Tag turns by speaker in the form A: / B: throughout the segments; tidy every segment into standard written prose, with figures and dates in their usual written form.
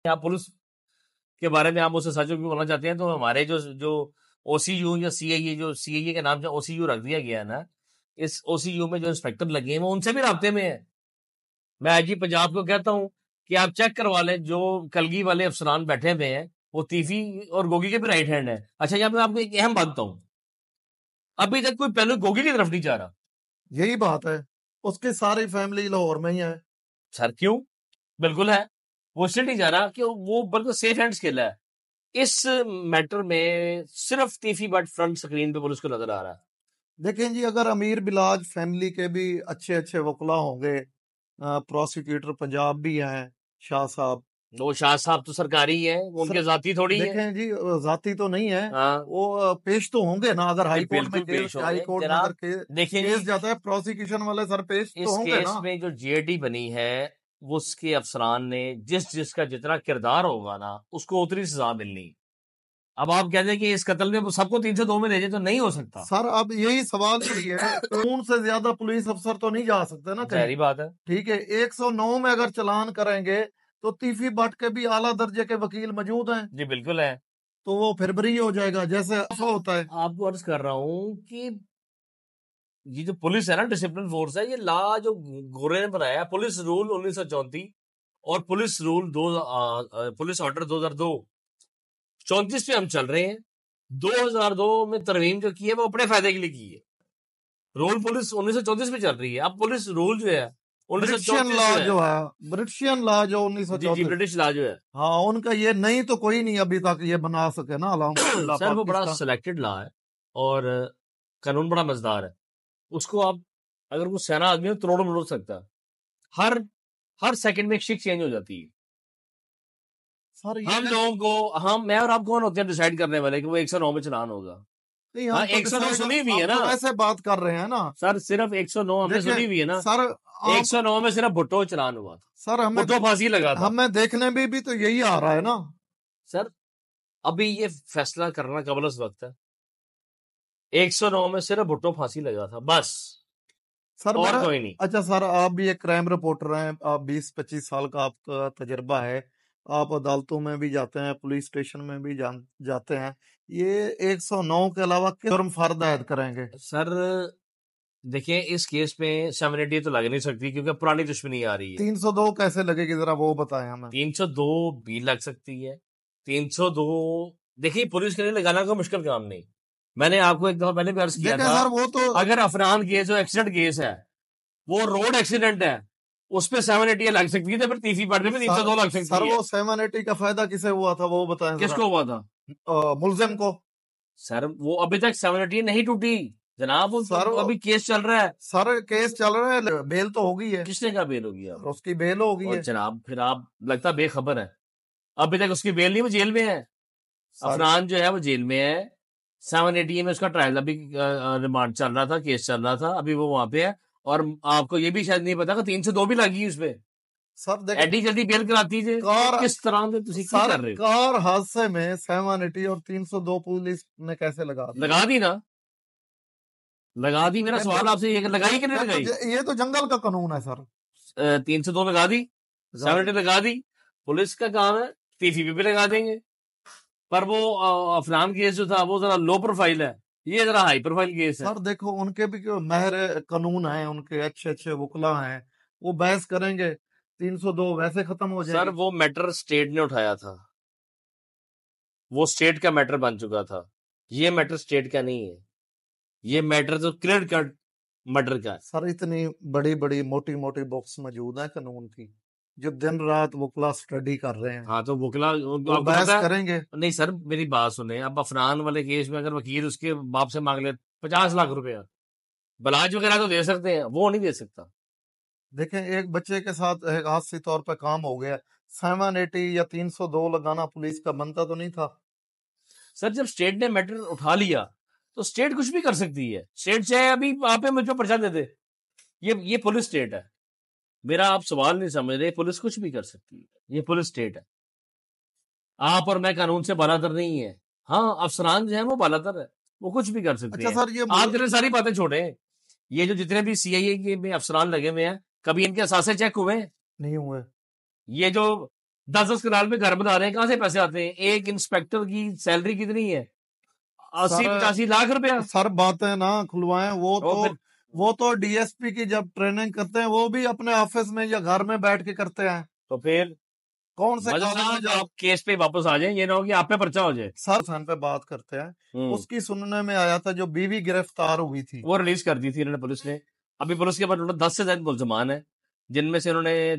A: आप पुलिस के बारे में आप मुझसे सच भी बोलना चाहते हैं तो हमारे जो ओसीयू या सीआईए, जो सीआईए के नाम से ओसीयू रख दिया गया है ना, इस ओसीयू में जो इंस्पेक्टर लगे हैं वो उनसे भी राब्ते में है। मैं आईजी पंजाब को कहता हूं कि आप चेक करवा लें, जो कलगी वाले अफसरान बैठे हुए हैं वो तीफी और गोगी के भी राइट हैंड है। अच्छा, यहाँ पे आपको एक अहम बात बताऊं, अभी तक कोई पहले गोगी की तरफ नहीं जा रहा।
B: यही बात है, उसकी सारी फैमिली लाहौर में ही है।
A: सर क्यों? बिल्कुल है, वो इसलिए नहीं जा रहा कि वो बल्कि सेफ हैंड स्किल है। इस मैटर में सिर्फ तीफी बट फ्रंट स्क्रीन पे पुलिस को नजर आ रहा है।
B: देखें जी, अगर अमीर बिलाज फैमिली के भी अच्छे अच्छे वकला होंगे, प्रोसिक्यूटर पंजाब भी हैं शाह साहब,
A: वो शाह साहब तो सरकारी है, वो उनके जाती थोड़ी है।
B: देखें जी, जाति तो नहीं है,
A: हाँ,
B: वो पेश तो होंगे ना। अगर हाई कोर्ट में
A: बिल्कुल पेश होंगे।
B: हाई कोर्ट में
A: जनाब,
B: अगर
A: देखिए
B: केस
A: जी,
B: जाता है, प्रोसिक्यूशन वाले सर पेश तो
A: इस
B: होंगे
A: केस
B: ना।
A: में जो जेडी बनी है वो उसके अफसरान ने जिसका जितना किरदार होगा ना उसको उतनी सजा मिलनी। अब आप कहते हैं कि इस कत्ल में सबको 302 में भेजे तो नहीं हो सकता।
B: सर अब यही सवाल यही है, कानून से ज्यादा पुलिस अफसर तो नहीं जा सकते ना कहीं।
A: जाहिर बात है।
B: ठीक है, 109 में अगर चलान करेंगे तो तीफी बट के भी आला दर्जे के वकील मौजूद हैं,
A: जी बिल्कुल है।
B: तो वो फिर बरी हो जाएगा, जैसे ऐसा होता है।
A: आपको अर्ज कर रहा हूं कि ये जो पुलिस है ना, डिसिप्लिन फोर्स है, ये ला जो गोरे ने बनाया, पुलिस रूल 1934 और पुलिस रूल पुलिस ऑर्डर 2002, 34 पे हम चल रहे हैं। 2002 में तरमीम जो की है वो अपने फायदे के लिए की है। रूल पुलिस 1934 में चल रही है। अब पुलिस रूल जो है
B: ब्रिटिशियन लॉ जो है, ब्रिटिशियन लॉ जो 1934,
A: ब्रिटिश लॉ जो है,
B: हाँ उनका ये नहीं तो कोई नहीं अभी तक ये बना सके ना अल्हम्दुलिल्लाह।
A: सर वो बड़ा
B: पाकिस्तान
A: सिलेक्टेड लॉ है और कानून बड़ा मजेदार है। उसको आप अगर कोई सियाना आदमी हो करोड़ों में लुट सकता है। हर सेकंड में एक शिक चेंज हो जाती है।
B: सर ये
A: हम लोगों को, मैं और आप कौन होते हैं डिसाइड करने वाले कि वो 109 में चलान होगा?
B: नहीं,
A: हाँ,
B: हम तो
A: 109 सुनी हुई है
B: हम
A: ना
B: तो वैसे बात कर रहे हैं ना
A: सर, सिर्फ 109 हमने
B: देखिए
A: सुनी हुई है ना
B: सर।
A: 109 में सिर्फ भुट्टो चलान हुआ था,
B: सर
A: भुट्टो फांसी लगा था।
B: हमें देखने में भी तो यही आ रहा है ना
A: सर अभी ये फैसला करना कबल उस वक्त है। 109 में सिर्फ भुट्टो फांसी लगा था बस,
B: सर।
A: और कोई नहीं।
B: अच्छा सर, आप भी एक क्राइम रिपोर्टर हैं, आप 20-25 साल का आपका तजर्बा है, आप अदालतों में भी जाते हैं, पुलिस स्टेशन में भी जाते हैं। ये 109 के अलावा किस जुर्म फर्द आयद करेंगे?
A: सर देखिए, इस केस में 780 तो लग नहीं सकती क्योंकि पुरानी दुश्मनी आ रही है।
B: 302 कैसे लगेगी, जरा वो बताएं हमें।
A: 302 भी लग सकती है। 302 देखिए, पुलिस के लिए लगाना कोई मुश्किल काम नहीं। मैंने आपको एक दफा पहले भी अर्ज किया था,
B: सर वो तो
A: अगर अफरान केस जो एक्सीडेंट केस है वो रोड एक्सीडेंट है, उस पे 780 लग सकती है, तो फिर तीसरी बढ़ने में 302 लग सकती
B: सर
A: है।
B: वो 780 का फायदा किसे हुआ था वो बताएं।
A: किसको हुआ था?
B: मुलजिम को।
A: सर वो अभी तक 780 नहीं टूटी जनाब, वो
B: सर
A: अभी केस चल रहा है।
B: सर केस चल रहा है, बेल तो हो गई है।
A: किसने कहा बेल होगी? अब
B: उसकी बेल हो गई है
A: जनाब, फिर आप लगता बेखबर है। अभी तक उसकी बेल नहीं, वो जेल में है। अफरान जो है वो जेल में है। 780 में उसका ट्रायल अभी रिमांड चल रहा था, केस चल रहा था, अभी वो वहां पे है। और आपको ये भी शायद नहीं पता कि 302 भी लगी उसपे।
B: सर
A: एडी जल्दी बेल कराती है किस तरह से तुसी की कर रहे हो?
B: कार हादसे में 780 और 302 पुलिस ने कैसे
A: लगा दी ना, लगा दी। मेरा सवाल आपसे ये लगाई कि नहीं लगाई?
B: ये तो जंगल का कानून है सर।
A: 302 लगा दी, 780 लगा दी। पुलिस का काम है, तीफी भी लगा देंगे। पर वो अफरान केस जो था वो जरा लो प्रोफाइल है, ये जरा हाई प्रोफाइल केस है।
B: सर देखो, उनके भी महर कानून है, उनके अच्छे अच्छे वकला हैं, वो बहस करेंगे, 302 वैसे खत्म हो जाएगी।
A: सर वो मैटर स्टेट ने उठाया था, वो स्टेट का मैटर बन चुका था। ये मैटर स्टेट का नहीं है, ये मैटर तो क्लियर कट मर्डर का है।
B: सर इतनी बड़ी बड़ी मोटी मोटी बुक्स मौजूद है कानून की, जो दिन रात वकला स्टडी कर रहे हैं।
A: हाँ तो वकला
B: बहस करेंगे।
A: नहीं सर, मेरी बात सुने। अब अफरान वाले केस में अगर वकील उसके बाप से मांग ले 50 लाख रुपया, बलाज वगैरह तो दे सकते हैं, वो नहीं दे सकता।
B: देखें, एक बच्चे के साथ एक हादसी तौर पर काम हो गया, 780 या 302 लगाना पुलिस का बनता तो नहीं था।
A: सर जब स्टेट ने मैटर उठा लिया तो स्टेट कुछ भी कर सकती है। स्टेट चाहे अभी आप मुझ पर पर्चा दे दे, ये पुलिस स्टेट है। मेरा आप सवाल नहीं समझ रहे, पुलिस कुछ भी कर सकती है, ये पुलिस स्टेट है। आप और मैं कानून से बालातर नहीं है। हाँ, अफसरान जो है वो बालातर है, वो कुछ भी कर सकते हैं। सर, ये आप जरा सारी बातें छोड़े। ये जो जितने भी सीआईए के में अफसरान लगे हुए हैं, कभी इनके असासे चेक हुए?
B: नहीं हुए।
A: ये जो 10-10 कनाल में घर बना रहे हैं, कहाँ से पैसे आते हैं? एक इंस्पेक्टर की सैलरी कितनी है? 80-85 लाख रुपया।
B: सर बातें ना खुलवाएं,
A: फिर
B: वो तो डीएसपी की जब ट्रेनिंग करते हैं वो भी अपने ऑफिस में या घर में बैठ के करते हैं।
A: तो फिर
B: कौन से
A: मतलब
B: कॉलेज में
A: आप केस पे वापस आ जाए, ये ना हो कि आप पे पर्चा हो जाए।
B: सर सन पे बात करते हैं। उसकी सुनने में आया था जो बीवी गिरफ्तार हुई थी,
A: वो रिलीज कर दी थी इन्होंने, पुलिस ने। अभी पुलिस के पास टोटल 10 से ज्यादा मुलजमान है, जिनमें से उन्होंने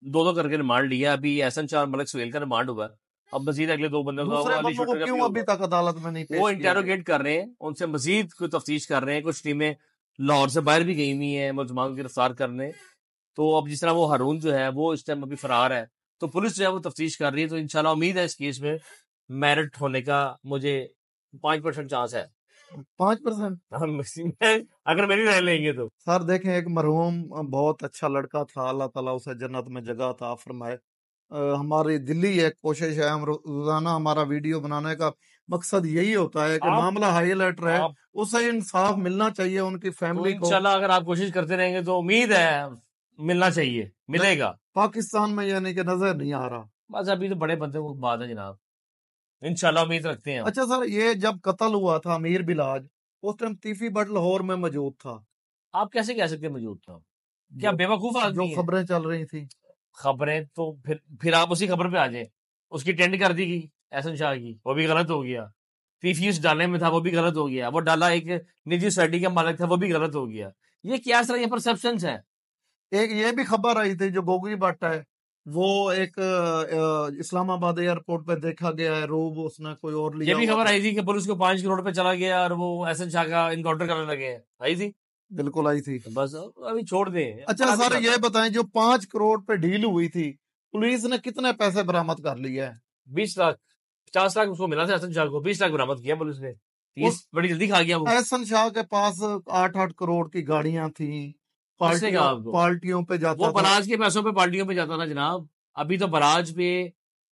A: 2-2 करके रिमांड लिया। अभी एहसन शाह और मलिक सुहेल का रिमांड हुआ। अब मजीद अगले 2 बंदों का
B: दूसरे
A: अली
B: बंदों को
A: शूटर का
B: क्यों
A: भी
B: अभी
A: होगा।
B: तक अदालत में नहीं पेश
A: वो
B: किया गया?
A: इंटेरोगेट कर रहे हैं, उनसे मजीद कोई तफ्तीश कर रहे हैं। कुछ टीमें लाहौर से बाहर भी गई हुई हैं मुलजमान को गिरफ्तार करने। तो अब जिस तरह वो हारून जो है वो इस टाइम अभी फरार है, तो पुलिस जो है वो तफ्तीश कर रही है। तो इंशाल्लाह उम्मीद है इस केस में मेरिट होने का मुझे 5% चांस है।
B: 5%?
A: अगर मेरी राय लेंगे तो।
B: सर देखें, एक मरहूम बहुत अच्छा लड़का था, अल्लाह ताला उसे जन्नत में जगह अता फरमाए। हमारी दिल्ली एक कोशिश है, हम रोजाना हमारा वीडियो बनाने का मकसद यही होता है कि मामला हाई अलर्ट रहे, उसे इंसाफ मिलना चाहिए उनकी
A: तो
B: फैमिली को।
A: इंशाल्लाह अगर आप कोशिश करते रहेंगे तो उम्मीद है मिलना चाहिए, मिलेगा।
B: पाकिस्तान में यानी कि नजर नहीं आ रहा।
A: बस अभी तो बड़े बंदे को बात है जनाब, इंशाल्लाह उम्मीद रखते हैं हम।
B: अच्छा सर, ये जब कत्ल हुआ था अमीर बिलाज, उस टाइम तीफी बट लाहौर में मौजूद था।
A: आप कैसे कह सकते हैं मौजूद था? क्या बेवकूफ
B: जो
A: आदमी है?
B: खबरें चल रही थी,
A: खबरें तो फिर आप उसी खबर पे आ जाए। उसकी टेंड कर दी गई एहसन शाह की, वो भी गलत हो गया। तीफीस डालने में था, वो भी गलत हो गया। वो डाला एक निजी सोसाइटी का मालिक था, वो भी गलत हो गया। ये क्या सर, ये परसेप्शन है।
B: एक ये भी खबर आई थी जो गोगी भट्ट है वो एक इस्लामाबाद एयरपोर्ट पे देखा गया है, रूब उसने कोई और लिया।
A: ये भी खबर आई थी कि पुलिस को 5 करोड़ पे चला गया और वो एहसन शाह का इनकाउंटर करने लगे हैं, आई थी।
B: बिल्कुल आई थी।
A: तो बस अभी छोड़ दें।
B: अच्छा सर, ये बताएं, जो 5 करोड़ पे डील हुई थी, पुलिस ने कितने पैसे बरामद कर लिए हैं?
A: 20 लाख 50 लाख उसको मिला था एहसन शाह को, 20 लाख बरामद किया पुलिस ने। 30 बड़ी जल्दी खा गया वो।
B: एहसन शाह के पास 8-8 करोड़ की गाड़ियां थी, पार्टियों पे जाता
A: वो
B: था।
A: बराज के पैसों पे पार्टियों पे जाता था जनाब। अभी तो बराज पे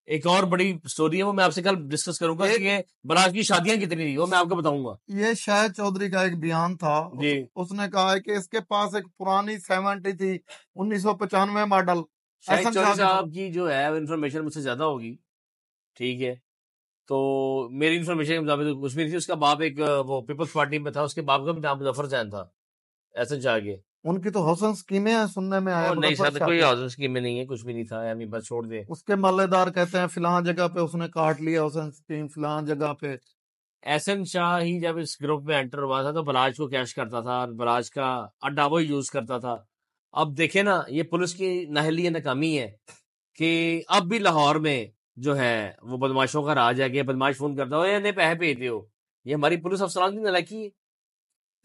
A: एक और बड़ी स्टोरी है, वो मैं आपसे कल डिस्कस करूंगा कि बराज की शादियां कितनी थी, वो मैं आपको बताऊंगा।
B: ये शाहिद चौधरी का एक बयान था। उसने कहा है कि इसके पास एक पुरानी 70 थी, 1995 मॉडल।
A: शाहिद चौधरी साहब की जो है इन्फॉर्मेशन मुझसे ज्यादा होगी, ठीक है। तो मेरी इन्फॉर्मेशन के मुताबिक तो कुछ भी नहीं थी। उसका बाप एक वो पीपल्स पार्टी में था, उसके बाप का भी नाम मुजफ्फर जैन था, एहसन शाह के।
B: उनकी तो हाउसिंग स्कीमें हैं, सुनने में आया।
A: नहीं सर, कोई हाउसिंग स्कीम में नहीं है, कुछ भी नहीं था, यानी बस छोड़ दे।
B: उसके मल्लेदार कहते हैं फिलहाल जगह पे उसने काट लिया हाउसिंग स्कीम, फिलहाल जगह पे।
A: एहसन शाह ही जब इस ग्रुप में एंटर हुआ था तो बराज को कैश करता था और बराज का अड्डा वो यूज करता था। अब देखे ना, ये पुलिस की नाहली है, नाकामी है कि अब भी लाहौर में जो है वो बदमाशों का राज है कि बदमाश फोन करता हो या पैसे भेजते हो। ये हमारी पुलिस अफसरान की नालायकी है।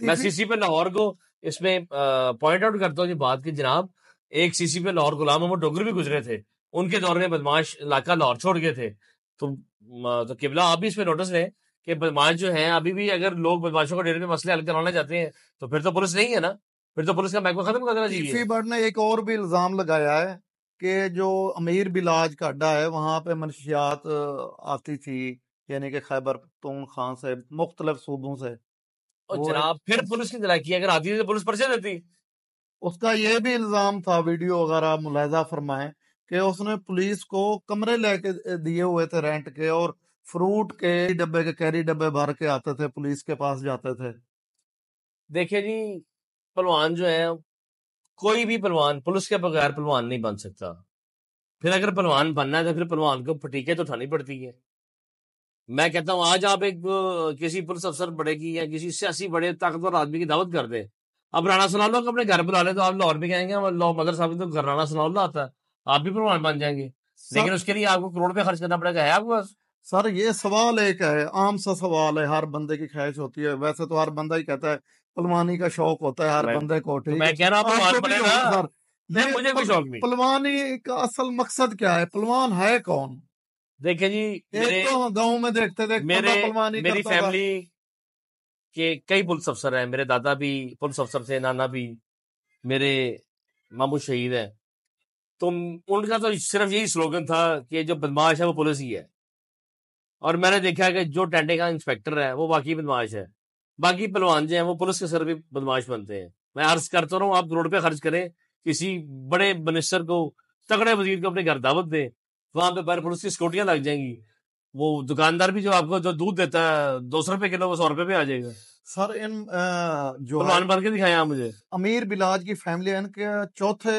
A: मैं सीसी पे लाहौर को इसमें पॉइंट आउट करता हूँ ये बात कि जनाब, एक सीसी पे लाहौर गुलाम मोहम्मद डोगरी भी गुजरे थे, उनके दौर में बदमाश इलाका लाहौर छोड़ गए थे। तो किबला आप भी इस पे नोटिस लें कि बदमाश जो है अभी भी अगर लोग बदमाशों को डेरे में मसले हल कराना चाहते हैं तो फिर तो पुलिस नहीं है ना, फिर तो पुलिस का महकमा खत्म कर देना चाहिए।
B: बट ने एक और भी इल्जाम लगाया है कि जो अमीर बिलाज का अड्डा है वहां पे मनशियात आती थी, यानी कि खैबर पख्तूनख्वा से, मुख्तलिफ सूबों से।
A: और जनाब फिर पुलिस की नालायकी, अगर आती थी तो पुलिस पर्चे देती।
B: उसका ये भी इल्जाम था, वीडियो वगैरह मुलाहिजा फरमाएं, कि उसने पुलिस को कमरे लेके दिए हुए थे रेंट के, और फ्रूट के डब्बे के कैरी डब्बे भर के आते थे, पुलिस के पास जाते थे।
A: देखिए जी, पहलवान जो है, कोई भी पहलवान पुलिस के बगैर पहलवान नहीं बन सकता। फिर अगर पहलवान बनना है तो फिर पहलवान को फटीके तो उठानी पड़ती है। मैं कहता हूँ आज आप एक किसी पुलिस अफसर बड़े की या किसी सियासी बड़े ताकतवर आदमी की दावत कर दे, अब राणा सनाउल्लाह को अपने घर बुला ले तो आप लाहौर में कहेंगे मदर साहब तो घर राणा सनाउल्लाह आता है, आप भी पहलवान बन जाएंगे। लेकिन उसके लिए आपको करोड़ रुपया खर्च करना पड़ेगा, है आपके पास?
B: सर ये सवाल एक है, आम सा सवाल है, हर बंदे की ख्वाहिश होती है। वैसे तो हर बंदा ही कहता है, पलवानी का शौक होता है हर बंदे को। ठीक,
A: मैं कह रहा हूँ
B: सर,
A: मुझे कोई शौक नहीं।
B: पलवानी का असल मकसद क्या है? पलवान है कौन?
A: देखिए जी,
B: एक तो गांव में देखते थे
A: मेरी फैमिली के कई पुलिस अफसर हैं, मेरे दादा भी पुलिस अफसर थे, नाना भी, मेरे मामू शहीद है। तो उनका तो सिर्फ यही स्लोगन था कि जो बदमाश है वो पुलिस ही है। और मैंने देखा कि जो टेंटे का इंस्पेक्टर है वो वाकई बदमाश है, बाकी पहलवान जो है वो पुलिस के सर भी बदमाश बनते हैं। मैं अर्ज करता रहा हूँ, आप करोड़ रुपया खर्च करें, किसी बड़े मिनिस्टर को, तगड़े वजीर को अपने घर दावत दें, वहां पे बाहर पुलिस की सिक्योरिटियां लग जाएंगी। वो दुकानदार भी जो आपको जो दूध देता है 200 रुपए किलो, वो 100 रुपए पे आ जाएगा।
B: सर इन जो है
A: सलमान बन के दिखाया आप मुझे।
B: अमीर बिलाज की फैमिली है, इनके चौथे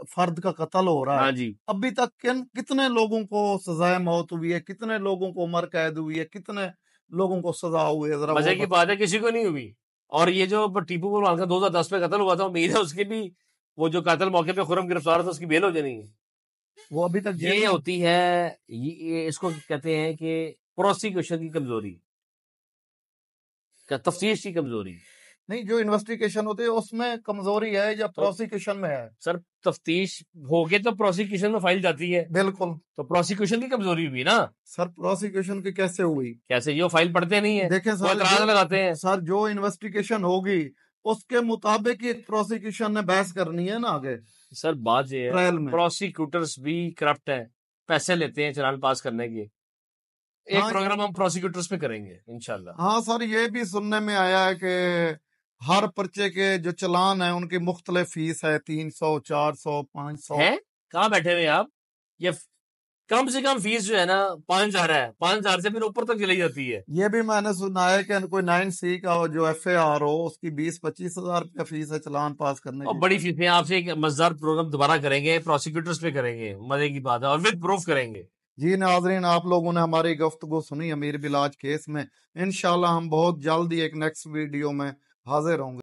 B: फर्द का कत्ल हो रहा है।
A: हाँ जी,
B: अभी तक कितने लोगों को सजाए मौत हुई है, कितने लोगों को उम्र कैद हुई है, कितने लोगों को सजा हुई है, जरा वो
A: मजे की बात है किसी को नहीं हुई। और ये जो टीपू सुल्तान का 2010 में कत्ल हुआ था, उम्मीद है उसके भी, वो जो कातिल मौके पे खुरम गिरफ्तार था, उसकी बेल हो जानी है।
B: वो अभी तक जेल
A: ये
B: में।
A: होती है, ये इसको कहते हैं कि प्रोसिक्यूशन की कमजोरी, तफ्तीश की कमजोरी।
B: नहीं, जो इन्वेस्टिगेशन होती है उसमें कमजोरी है या प्रोसिक्यूशन में है?
A: सर तफ्तीश होके तो प्रोसिक्यूशन में फाइल जाती है,
B: बिल्कुल।
A: तो प्रोसिक्यूशन की कमजोरी हुई ना।
B: सर प्रोसिक्यूशन की कैसे हुई?
A: कैसे? ये फाइल पढ़ते नहीं है,
B: देखें
A: वो
B: सर,
A: एतराज लगाते हैं।
B: सर जो इन्वेस्टिगेशन होगी उसके मुताबिक ही प्रोसिक्यूशन ने बहस करनी है ना आगे
A: सर बात ये है,
B: ट्रायल में।
A: प्रोसिक्यूटर्स भी करप्ट हैं, पैसे लेते हैं चलान पास करने के। एक
B: हाँ,
A: प्रोग्राम हम प्रोसिक्यूटर्स पे करेंगे इंशाल्लाह।
B: हाँ सर, ये भी सुनने में आया है कि हर पर्चे के जो चलान है उनकी मुख्तलिफ फीस है, 300, 400, 500
A: है। कहाँ बैठे हुए आप? ये कम से कम फीस जो है ना 5,000 है, 5,000 से फिर ऊपर तक चली जाती है।
B: ये भी मैंने सुना है कि कोई 9C का जो FAR हो उसकी 20-25 हजार रुपया फीस है चलान पास करने
A: और
B: की।
A: बड़ी फीसें। आपसे एक मजेदार प्रोग्राम दोबारा करेंगे, प्रोसिक्यूटर्स पे करेंगे, मजे की बात है, और विद प्रूफ करेंगे।
B: जी नाजरीन, आप लोगों ने हमारी गुफ्तगू सुनी अमीर बिलाज केस में। इंशाल्लाह हम बहुत जल्द ही एक नेक्स्ट वीडियो में हाजिर होंगे।